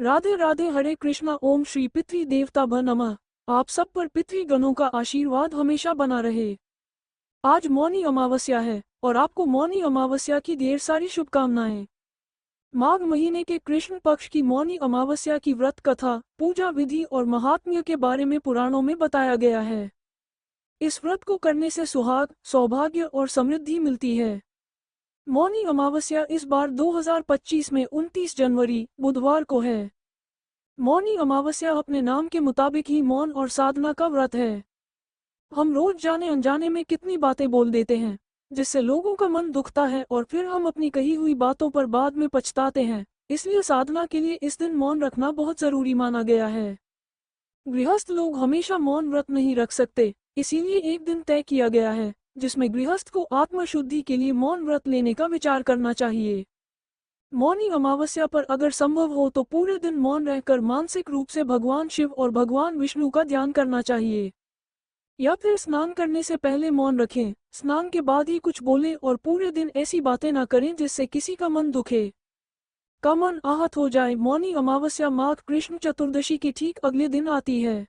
राधे राधे, हरे कृष्णा, ओम श्री पितृ देवता भ नमः। आप सब पर पितृगणों का आशीर्वाद हमेशा बना रहे। आज मौनी अमावस्या है और आपको मौनी अमावस्या की ढेर सारी शुभकामनाएं। माघ महीने के कृष्ण पक्ष की मौनी अमावस्या की व्रत कथा, पूजा विधि और महात्म्य के बारे में पुराणों में बताया गया है। इस व्रत को करने से सुहाग, सौभाग्य और समृद्धि मिलती है। मौनी अमावस्या इस बार 2025 में 29 जनवरी बुधवार को है। मौनी अमावस्या अपने नाम के मुताबिक ही मौन और साधना का व्रत है। हम रोज जाने अनजाने में कितनी बातें बोल देते हैं, जिससे लोगों का मन दुखता है और फिर हम अपनी कही हुई बातों पर बाद में पछताते हैं। इसलिए साधना के लिए इस दिन मौन रखना बहुत जरूरी माना गया है। गृहस्थ लोग हमेशा मौन व्रत नहीं रख सकते, इसीलिए एक दिन तय किया गया है जिसमें गृहस्थ को आत्मशुद्धि के लिए मौन व्रत लेने का विचार करना चाहिए। मौनी अमावस्या पर अगर संभव हो तो पूरे दिन मौन रहकर मानसिक रूप से भगवान शिव और भगवान विष्णु का ध्यान करना चाहिए। या फिर स्नान करने से पहले मौन रखें, स्नान के बाद ही कुछ बोलें और पूरे दिन ऐसी बातें ना करें जिससे किसी का मन दुखे, का मन आहत हो जाए। मौनी अमावस्या माघ कृष्ण चतुर्दशी की ठीक अगले दिन आती है।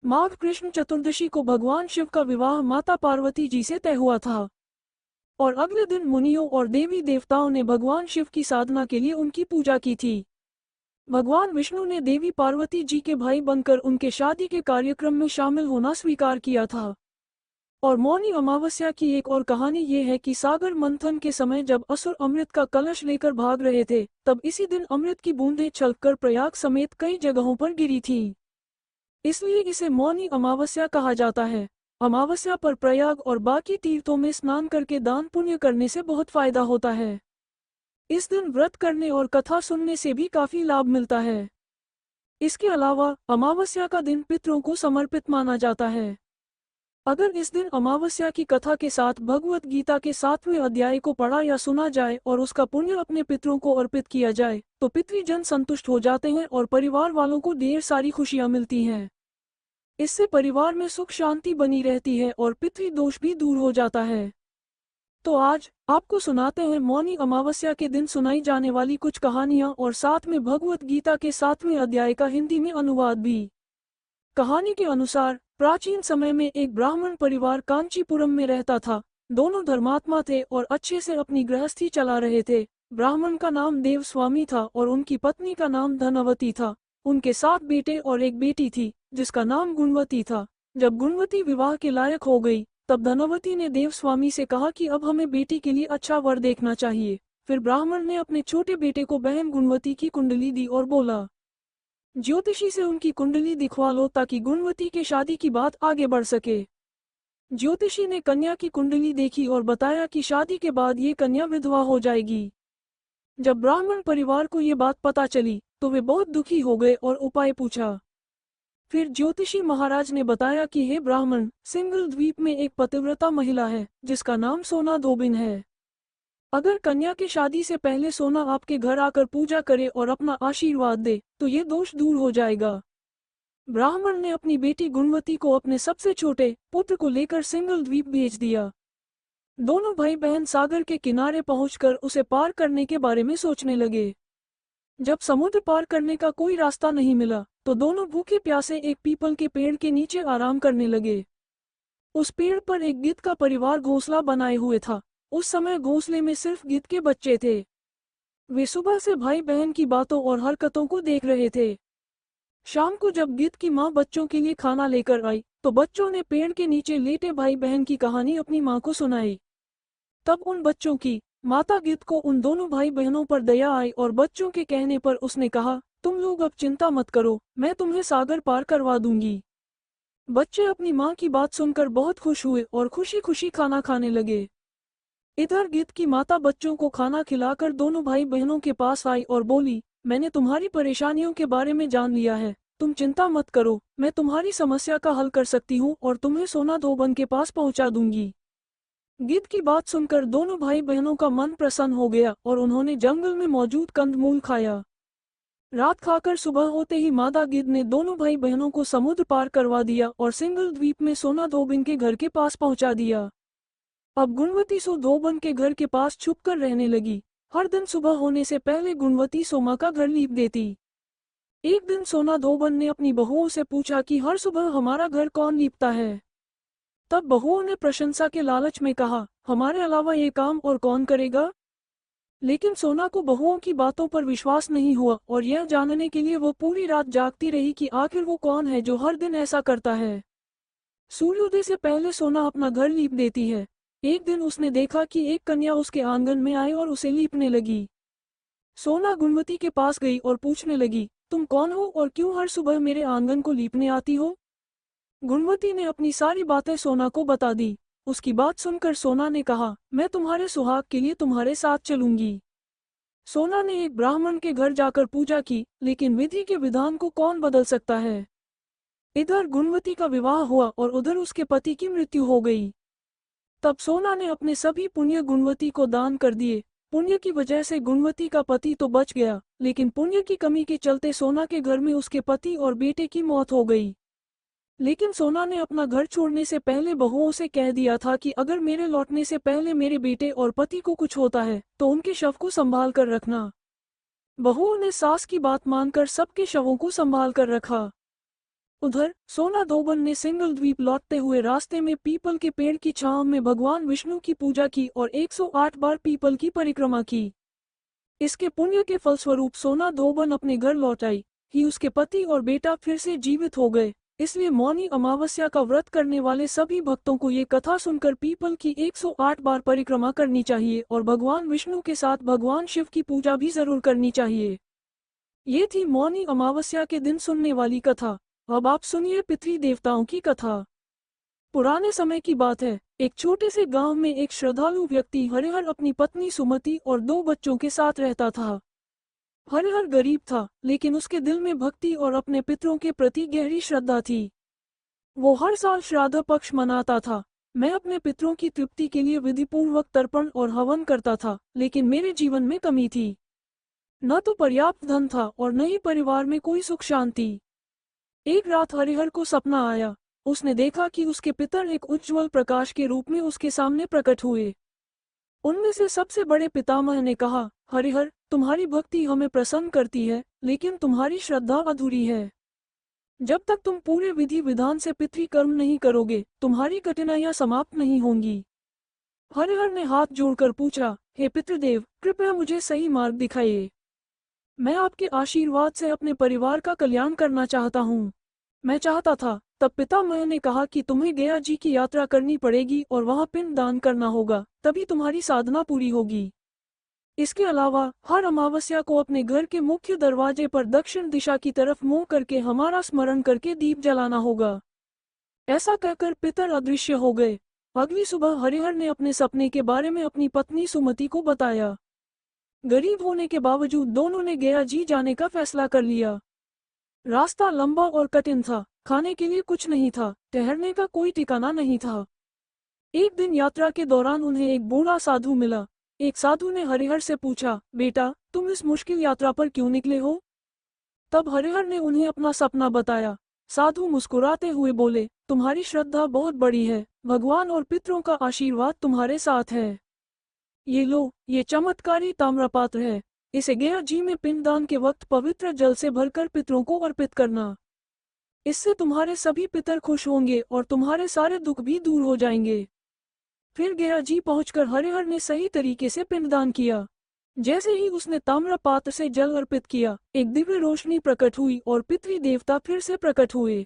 माघ कृष्ण चतुर्दशी को भगवान शिव का विवाह माता पार्वती जी से तय हुआ था और अगले दिन मुनियों और देवी देवताओं ने भगवान शिव की साधना के लिए उनकी पूजा की थी। भगवान विष्णु ने देवी पार्वती जी के भाई बनकर उनके शादी के कार्यक्रम में शामिल होना स्वीकार किया था। और मौनी अमावस्या की एक और कहानी ये है कि सागर मंथन के समय जब असुर अमृत का कलश लेकर भाग रहे थे, तब इसी दिन अमृत की बूंदें छलककर प्रयाग समेत कई जगहों पर गिरी थी। इसलिए इसे मौनी अमावस्या कहा जाता है। अमावस्या पर प्रयाग और बाकी तीर्थों में स्नान करके दान पुण्य करने से बहुत फायदा होता है। इस दिन व्रत करने और कथा सुनने से भी काफी लाभ मिलता है। इसके अलावा अमावस्या का दिन पितरों को समर्पित माना जाता है। अगर इस दिन अमावस्या की कथा के साथ भगवत गीता के 7वें अध्याय को पढ़ा या सुना जाए और उसका पुण्य अपने पितरों को अर्पित किया जाए तो पितृजन संतुष्ट हो जाते हैं और परिवार वालों को ढेर सारी खुशियां मिलती हैं। इससे परिवार में सुख शांति बनी रहती है और पितृ दोष भी दूर हो जाता है। तो आज आपको सुनाते हैं मौनी अमावस्या के दिन सुनाई जाने वाली कुछ कहानियां और साथ में भगवत गीता के 7वें अध्याय का हिंदी में अनुवाद भी। कहानी के अनुसार प्राचीन समय में एक ब्राह्मण परिवार कांचीपुरम में रहता था। दोनों धर्मात्मा थे और अच्छे से अपनी गृहस्थी चला रहे थे। ब्राह्मण का नाम देवस्वामी था और उनकी पत्नी का नाम धनवती था। उनके 7 बेटे और एक बेटी थी जिसका नाम गुणवती था। जब गुणवती विवाह के लायक हो गई तब धनवती ने देवस्वामी से कहा कि अब हमें बेटी के लिए अच्छा वर देखना चाहिए। फिर ब्राह्मण ने अपने छोटे बेटे को बहन गुणवती की कुंडली दी और बोला, ज्योतिषी से उनकी कुंडली दिखवा लो ताकि गुणवती के शादी की बात आगे बढ़ सके। ज्योतिषी ने कन्या की कुंडली देखी और बताया कि शादी के बाद ये कन्या विधवा हो जाएगी। जब ब्राह्मण परिवार को ये बात पता चली तो वे बहुत दुखी हो गए और उपाय पूछा। फिर ज्योतिषी महाराज ने बताया कि हे ब्राह्मण, सिंगल द्वीप में एक पतिव्रता महिला है जिसका नाम सोना धोबिन है। अगर कन्या की शादी से पहले सोना आपके घर आकर पूजा करे और अपना आशीर्वाद दे तो ये दोष दूर हो जाएगा। ब्राह्मण ने अपनी बेटी गुणवती को अपने सबसे छोटे पुत्र को लेकर सिंगल द्वीप भेज दिया। दोनों भाई बहन सागर के किनारे पहुंचकर उसे पार करने के बारे में सोचने लगे। जब समुद्र पार करने का कोई रास्ता नहीं मिला तो दोनों भूखे प्यासे एक पीपल के पेड़ के नीचे आराम करने लगे। उस पेड़ पर एक गिद्ध का परिवार घोंसला बनाए हुए था। उस समय घोंसले में सिर्फ गिद्ध के बच्चे थे। वे सुबह से भाई बहन की बातों और हरकतों को देख रहे थे। शाम को जब गिद्ध की माँ बच्चों के लिए खाना लेकर आई तो बच्चों ने पेड़ के नीचे लेटे भाई बहन की कहानी अपनी माँ को सुनाई। तब उन बच्चों की माता गिद्ध को उन दोनों भाई बहनों पर दया आई और बच्चों के कहने पर उसने कहा, तुम लोग अब चिंता मत करो, मैं तुम्हें सागर पार करवा दूंगी। बच्चे अपनी माँ की बात सुनकर बहुत खुश हुए और खुशी खुशी खाना खाने लगे। इधर गिद्ध की माता बच्चों को खाना खिलाकर दोनों भाई बहनों के पास आई और बोली, मैंने तुम्हारी परेशानियों के बारे में जान लिया है, तुम चिंता मत करो, मैं तुम्हारी समस्या का हल कर सकती हूँ और तुम्हें सोना धोबन के पास पहुँचा दूंगी। गिद्ध की बात सुनकर दोनों भाई बहनों का मन प्रसन्न हो गया और उन्होंने जंगल में मौजूद कंदमूल खाया। रात खाकर सुबह होते ही मादा गिद्ध ने दोनों भाई बहनों को समुद्र पार करवा दिया और सिंगल द्वीप में सोना धोबिन के घर के पास पहुँचा दिया। अब गुणवती सो धोबन के घर के पास छुपकर रहने लगी। हर दिन सुबह होने से पहले गुणवती सोमा का घर लीप देती। एक दिन सोना दोबन ने अपनी बहुओं से पूछा कि हर सुबह हमारा घर कौन लीपता है। तब बहुओं ने प्रशंसा के लालच में कहा, हमारे अलावा ये काम और कौन करेगा। लेकिन सोना को बहुओं की बातों पर विश्वास नहीं हुआ और यह जानने के लिए वो पूरी रात जागती रही कि आखिर वो कौन है जो हर दिन ऐसा करता है। सूर्योदय से पहले सोना अपना घर लीप देती है। एक दिन उसने देखा कि एक कन्या उसके आंगन में आई और उसे लीपने लगी। सोना गुणवती के पास गई और पूछने लगी, तुम कौन हो और क्यों हर सुबह मेरे आंगन को लीपने आती हो। गुणवती ने अपनी सारी बातें सोना को बता दी। उसकी बात सुनकर सोना ने कहा, मैं तुम्हारे सुहाग के लिए तुम्हारे साथ चलूंगी। सोना ने एक ब्राह्मण के घर जाकर पूजा की, लेकिन विधि के विधान को कौन बदल सकता है। इधर गुणवती का विवाह हुआ और उधर उसके पति की मृत्यु हो गई। तब सोना ने अपने सभी पुण्य गुणवती को दान कर दिए। पुण्य की वजह से गुणवती का पति तो बच गया, लेकिन पुण्य की कमी के चलते सोना के घर में उसके पति और बेटे की मौत हो गई। लेकिन सोना ने अपना घर छोड़ने से पहले बहुओं से कह दिया था कि अगर मेरे लौटने से पहले मेरे बेटे और पति को कुछ होता है तो उनके शव को संभाल कर रखना। बहुओं ने सास की बात मानकर सबके शवों को संभाल कर रखा। उधर सोना दोबन ने सिंगल द्वीप लौटते हुए रास्ते में पीपल के पेड़ की छांव में भगवान विष्णु की पूजा की और 108 बार पीपल की परिक्रमा की। इसके पुण्य के फलस्वरूप सोना दोबन अपने घर लौट आई ही उसके पति और बेटा फिर से जीवित हो गए। इसलिए मौनी अमावस्या का व्रत करने वाले सभी भक्तों को ये कथा सुनकर पीपल की 108 बार परिक्रमा करनी चाहिए और भगवान विष्णु के साथ भगवान शिव की पूजा भी जरूर करनी चाहिए। ये थी मौनी अमावस्या के दिन सुनने वाली कथा। अब आप सुनिए पितृ देवताओं की कथा। पुराने समय की बात है, एक छोटे से गांव में एक श्रद्धालु व्यक्ति हरिहर अपनी पत्नी सुमति और 2 बच्चों के साथ रहता था। हरिहर गरीब था, लेकिन उसके दिल में भक्ति और अपने पितरों के प्रति गहरी श्रद्धा थी। वो हर साल श्राद्ध पक्ष मनाता था। मैं अपने पितरों की तृप्ति के लिए विधिपूर्वक तर्पण और हवन करता था, लेकिन मेरे जीवन में कमी थी। न तो पर्याप्त धन था और न ही परिवार में कोई सुख शांति। एक रात हरिहर को सपना आया। उसने देखा कि उसके पितर एक उज्ज्वल प्रकाश के रूप में उसके सामने प्रकट हुए। उनमें से सबसे बड़े पितामह ने कहा, हरिहर, तुम्हारी भक्ति हमें प्रसन्न करती है, लेकिन तुम्हारी श्रद्धा अधूरी है। जब तक तुम पूरे विधि विधान से पितृकर्म नहीं करोगे, तुम्हारी कठिनाइयां समाप्त नहीं होंगी। हरिहर ने हाथ जोड़कर पूछा, हे पितृदेव, कृपया मुझे सही मार्ग दिखाइए। मैं आपके आशीर्वाद से अपने परिवार का कल्याण करना चाहता हूँ। मैं चाहता था। तब पितामह ने कहा कि तुम्हें गया जी की यात्रा करनी पड़ेगी और वहां पिंड दान करना होगा, तभी तुम्हारी साधना पूरी होगी। इसके अलावा हर अमावस्या को अपने घर के मुख्य दरवाजे पर दक्षिण दिशा की तरफ मुंह करके हमारा स्मरण करके दीप जलाना होगा। ऐसा कहकर पितर अदृश्य हो गए। अगली सुबह हरिहर ने अपने सपने के बारे में अपनी पत्नी सुमति को बताया। गरीब होने के बावजूद दोनों ने गया जी जाने का फैसला कर लिया। रास्ता लंबा और कठिन था, खाने के लिए कुछ नहीं था, ठहरने का कोई ठिकाना नहीं था। एक दिन यात्रा के दौरान उन्हें एक बूढ़ा साधु मिला। एक साधु ने हरिहर से पूछा, बेटा, तुम इस मुश्किल यात्रा पर क्यों निकले हो। तब हरिहर ने उन्हें अपना सपना बताया। साधु मुस्कुराते हुए बोले, तुम्हारी श्रद्धा बहुत बड़ी है, भगवान और पितरों का आशीर्वाद तुम्हारे साथ है। ये लो, ये चमत्कारी ताम्रपात्र है। इसे गया जी में पिंडदान के वक्त पवित्र जल से भरकर पितरों को अर्पित करना। इससे तुम्हारे सभी पितर खुश होंगे और तुम्हारे सारे दुख भी दूर हो जाएंगे। फिर गया जी पहुंचकर हरिहर ने सही तरीके से पिंडदान किया। जैसे ही उसने ताम्रपात्र से जल अर्पित किया, एक दिव्य रोशनी प्रकट हुई और पितृ देवता फिर से प्रकट हुए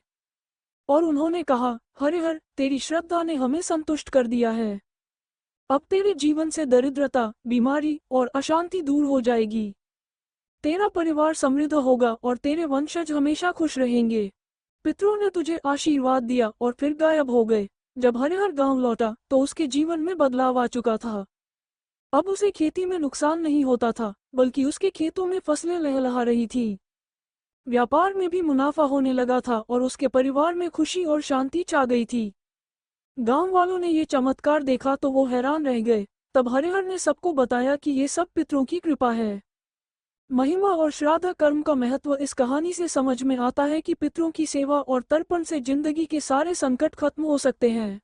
और उन्होंने कहा, हरिहर, तेरी श्रद्धा ने हमें संतुष्ट कर दिया है। अब तेरे जीवन से दरिद्रता, बीमारी और अशांति दूर हो जाएगी। तेरा परिवार समृद्ध होगा और तेरे वंशज हमेशा खुश रहेंगे। पितरों ने तुझे आशीर्वाद दिया और फिर गायब हो गए। जब हरिहर गांव लौटा तो उसके जीवन में बदलाव आ चुका था। अब उसे खेती में नुकसान नहीं होता था, बल्कि उसके खेतों में फसलें लहलहा रही थी। व्यापार में भी मुनाफा होने लगा था और उसके परिवार में खुशी और शांति छा गई थी। गांव वालों ने ये चमत्कार देखा तो वो हैरान रह गए। तब हरिहर ने सबको बताया कि ये सब पितरों की कृपा है। महिमा और श्राद्ध कर्म का महत्व इस कहानी से समझ में आता है कि पितरों की सेवा और तर्पण से जिंदगी के सारे संकट खत्म हो सकते हैं।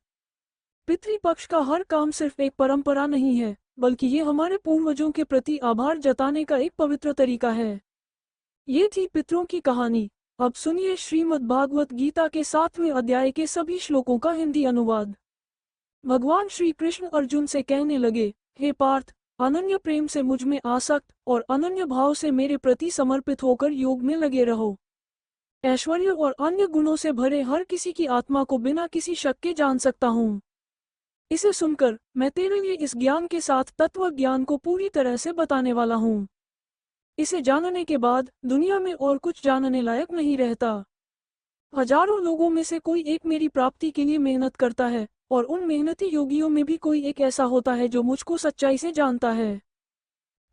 पितृपक्ष का हर काम सिर्फ एक परंपरा नहीं है, बल्कि ये हमारे पूर्वजों के प्रति आभार जताने का एक पवित्र तरीका है। ये थी पितरों की कहानी। अब सुनिए श्रीमद् भागवत गीता के 7वें अध्याय के सभी श्लोकों का हिंदी अनुवाद। भगवान श्री कृष्ण अर्जुन से कहने लगे, हे पार्थ, अनन्य प्रेम से मुझ में आसक्त और अनन्य भाव से मेरे प्रति समर्पित होकर योग में लगे रहो। ऐश्वर्य और अन्य गुणों से भरे हर किसी की आत्मा को बिना किसी शक के जान सकता हूँ। इसे सुनकर मैं तेरे लिए इस ज्ञान के साथ तत्व ज्ञान को पूरी तरह से बताने वाला हूँ। इसे जानने के बाद दुनिया में और कुछ जानने लायक नहीं रहता। हजारों लोगों में से कोई एक मेरी प्राप्ति के लिए मेहनत करता है, और उन मेहनती योगियों में भी कोई एक ऐसा होता है जो मुझको सच्चाई से जानता है।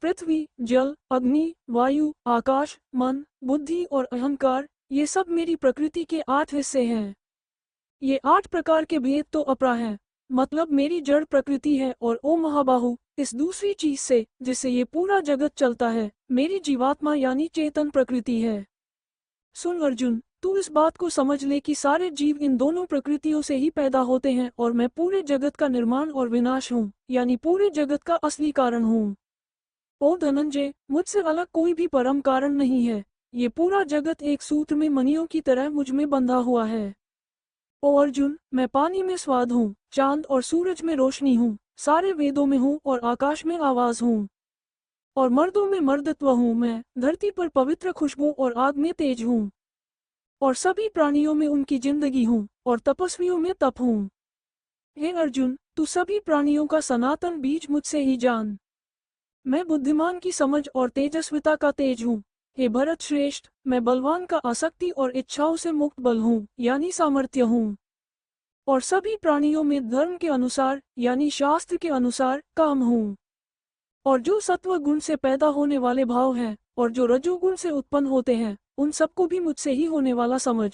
पृथ्वी, जल, अग्नि, वायु, आकाश, मन, बुद्धि और अहंकार, ये सब मेरी प्रकृति के 8 हिस्से हैं। ये 8 प्रकार के भेद तो अपरा हैं, मतलब मेरी जड़ प्रकृति है, और ओ महाबाहु, इस दूसरी चीज से जिससे ये पूरा जगत चलता है, मेरी जीवात्मा यानी चेतन प्रकृति है। सुन अर्जुन, तू इस बात को समझ ले कि सारे जीव इन दोनों प्रकृतियों से ही पैदा होते हैं, और मैं पूरे जगत का निर्माण और विनाश हूँ, यानी पूरे जगत का असली कारण हूँ। ओ धनंजय, मुझसे अलग कोई भी परम कारण नहीं है। ये पूरा जगत एक सूत्र में मणियों की तरह मुझ में बंधा हुआ है। ओ अर्जुन, मैं पानी में स्वाद हूँ, चांद और सूरज में रोशनी हूँ, सारे वेदों में हूँ और आकाश में आवाज हूँ, और मर्दों में मर्दत्व हूँ। मैं धरती पर पवित्र खुशबू और आग में तेज हूँ, और सभी प्राणियों में उनकी जिंदगी हूँ, और तपस्वियों में तप हूँ। हे अर्जुन, तू सभी प्राणियों का सनातन बीज मुझसे ही जान। मैं बुद्धिमान की समझ और तेजस्विता का तेज हूँ। हे भरत श्रेष्ठ, मैं बलवान का आसक्ति और इच्छाओं से मुक्त बल हूँ, यानी सामर्थ्य हूँ, और सभी प्राणियों में धर्म के अनुसार यानी शास्त्र के अनुसार काम हूँ। और जो सत्व गुण से पैदा होने वाले भाव हैं, और जो रजोगुण से उत्पन्न होते हैं, उन सबको भी मुझसे ही होने वाला समझ।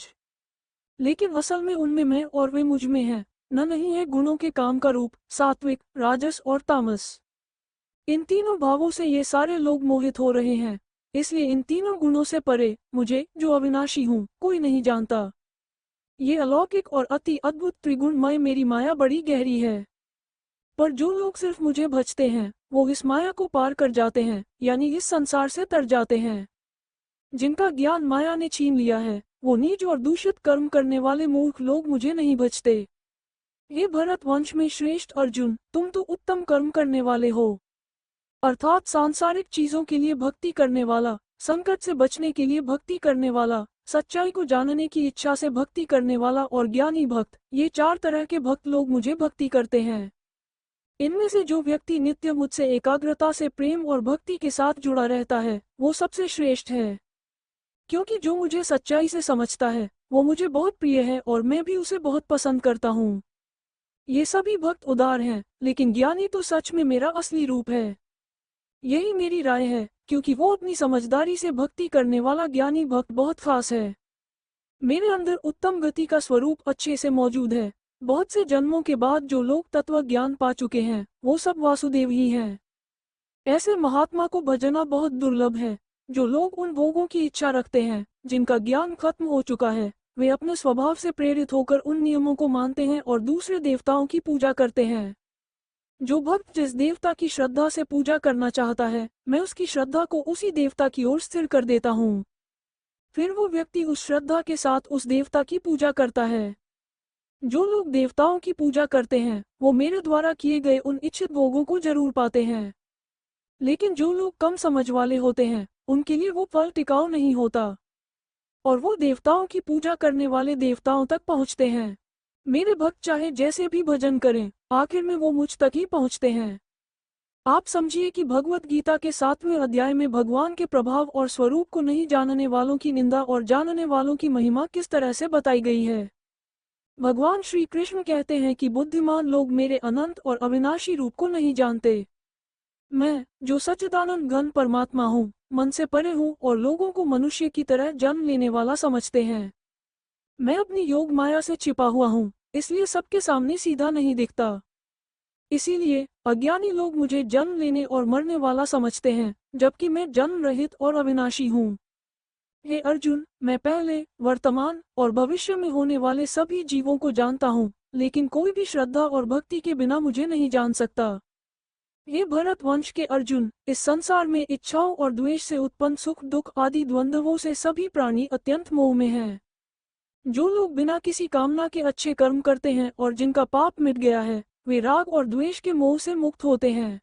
लेकिन असल में उनमें मैं और वे मुझ में हैं, न नहीं है गुणों के काम का रूप, सात्विक, राजस और तामस। इन तीनों भावों से ये सारे लोग मोहित हो रहे हैं, इसलिए इन तीनों गुणों से परे मुझे, जो अविनाशी हूँ, कोई नहीं जानता। ये अलौकिक और अति अद्भुत त्रिगुणमय मेरी माया बड़ी गहरी है। पर जो लोग सिर्फ मुझे भजते हैं, वो इस माया को पार कर जाते हैं, यानी इस संसार से तर जाते हैं। जिनका ज्ञान माया ने छीन लिया है, वो नीच और दूषित कर्म करने वाले मूर्ख लोग मुझे नहीं भजते। हे भरत वंश में श्रेष्ठ अर्जुन, तुम तो उत्तम कर्म करने वाले हो, अर्थात सांसारिक चीजों के लिए भक्ति करने वाला, संकट से बचने के लिए भक्ति करने वाला, सच्चाई को जानने की इच्छा से भक्ति करने वाला और ज्ञानी भक्त, ये 4 तरह के भक्त लोग मुझे भक्ति करते हैं। इनमें से जो व्यक्ति नित्य मुझसे एकाग्रता से प्रेम और भक्ति के साथ जुड़ा रहता है, वो सबसे श्रेष्ठ है। क्योंकि जो मुझे सच्चाई से समझता है, वो मुझे बहुत प्रिय है और मैं भी उसे बहुत पसंद करता हूँ। ये सभी भक्त उदार हैं, लेकिन ज्ञानी तो सच में मेरा असली रूप है। यही मेरी राय है, क्योंकि वो अपनी समझदारी से भक्ति करने वाला ज्ञानी भक्त बहुत खास है। मेरे अंदर उत्तम गति का स्वरूप अच्छे से मौजूद है। बहुत से जन्मों के बाद जो लोग तत्व ज्ञान पा चुके हैं, वो सब वासुदेव ही हैं। ऐसे महात्मा को भजना बहुत दुर्लभ है। जो लोग उन भोगों की इच्छा रखते हैं, जिनका ज्ञान खत्म हो चुका है, वे अपने स्वभाव से प्रेरित होकर उन नियमों को मानते हैं और दूसरे देवताओं की पूजा करते हैं। जो भक्त जिस देवता की श्रद्धा से पूजा करना चाहता है, मैं उसकी श्रद्धा को उसी देवता की ओर स्थिर कर देता हूँ। फिर वो व्यक्ति उस श्रद्धा के साथ उस देवता की पूजा करता है। जो लोग देवताओं की पूजा करते हैं, वो मेरे द्वारा किए गए उन इच्छित भोगों को जरूर पाते हैं। लेकिन जो लोग कम समझ वाले होते हैं, उनके लिए वो फल टिकाऊ नहीं होता, और वो देवताओं की पूजा करने वाले देवताओं तक पहुँचते हैं। मेरे भक्त चाहे जैसे भी भजन करें, आखिर में वो मुझ तक ही पहुँचते हैं। आप समझिए कि भगवत गीता के 7वें अध्याय में भगवान के प्रभाव और स्वरूप को नहीं जानने वालों की निंदा और जानने वालों की महिमा किस तरह से बताई गई है। भगवान श्री कृष्ण कहते हैं कि बुद्धिमान लोग मेरे अनंत और अविनाशी रूप को नहीं जानते। मैं, जो सच्चिदानंद घन परमात्मा हूँ, मन से परे हूँ और लोगों को मनुष्य की तरह जन्म लेने वाला समझते हैं। मैं अपनी योग माया से छिपा हुआ हूँ, इसलिए सबके सामने सीधा नहीं दिखता। इसीलिए अज्ञानी लोग मुझे जन्म लेने और मरने वाला समझते हैं, जबकि मैं जन्म रहित और अविनाशी हूँ। हे अर्जुन, मैं पहले, वर्तमान और भविष्य में होने वाले सभी जीवों को जानता हूँ, लेकिन कोई भी श्रद्धा और भक्ति के बिना मुझे नहीं जान सकता। ये भरत वंश के अर्जुन, इस संसार में इच्छाओं और द्वेष से उत्पन्न सुख दुख आदि द्वंद्वों से सभी प्राणी अत्यंत मोह में हैं। जो लोग बिना किसी कामना के अच्छे कर्म करते हैं और जिनका पाप मिट गया है, वे राग और द्वेष के मोह से मुक्त होते हैं।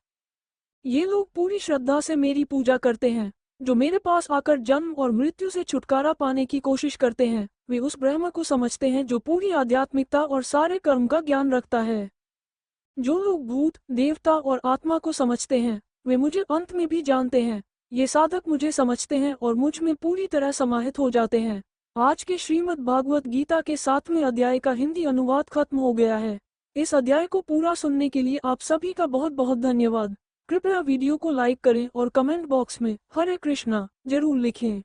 ये लोग पूरी श्रद्धा से मेरी पूजा करते हैं। जो मेरे पास आकर जन्म और मृत्यु से छुटकारा पाने की कोशिश करते हैं, वे उस ब्रह्म को समझते हैं जो पूरी आध्यात्मिकता और सारे कर्म का ज्ञान रखता है। जो लोग भूत, देवता और आत्मा को समझते हैं, वे मुझे अंत में भी जानते हैं। ये साधक मुझे समझते हैं और मुझ में पूरी तरह समाहित हो जाते हैं। आज के श्रीमद् भागवत गीता के 7वें अध्याय का हिंदी अनुवाद खत्म हो गया है। इस अध्याय को पूरा सुनने के लिए आप सभी का बहुत बहुत धन्यवाद। कृपया वीडियो को लाइक करें और कमेंट बॉक्स में हरे कृष्णा जरूर लिखें।